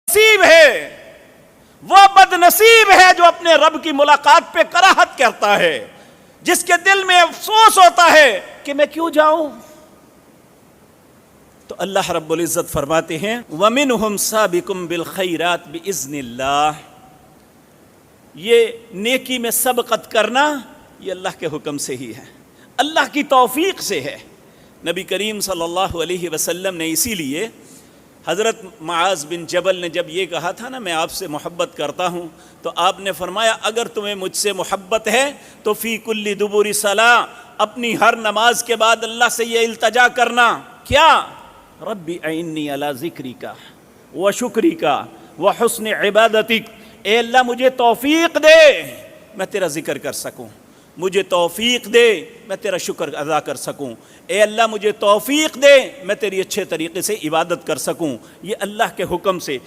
نصیب ہے، وہ بد نصیب ہے جو اپنے رب کی ملاقات پہ کراہت کرتا ہے، جس کے دل میں افسوس ہوتا ہے کہ میں کیوں جاؤں۔ تو اللہ رب العزت فرماتے ہیں وَمِنْهُمْ سَابِقٌ بِالْخَيْرَاتِ بِإِذْنِ اللَّهِ، یہ نیکی میں سبقت کرنا یہ اللہ کے حکم سے ہی ہے، اللہ کی توفیق سے ہے۔ نبی کریم صلی اللہ علیہ وسلم نے اسی لیے حضرت معاذ بن جبل نے جب یہ کہا تھا نا میں آپ سے محبت کرتا ہوں، تو آپ نے فرمایا اگر تمہیں مجھ سے محبت ہے تو فی کل دبر صلاۃ، اپنی ہر نماز کے بعد اللہ سے یہ التجا کرنا، کیا؟ ربی اعنی علی ذکرک و شکرک و حسن عبادتک، اے اللہ مجھے توفیق دے میں تیرا ذکر کر سکوں، مجھے توفیق دے میں تیرا شکر ادا کر سکوں، اے اللہ مجھے توفیق دے میں تیری اچھے طریقے سے عبادت کر سکوں۔ یہ اللہ کے حکم سے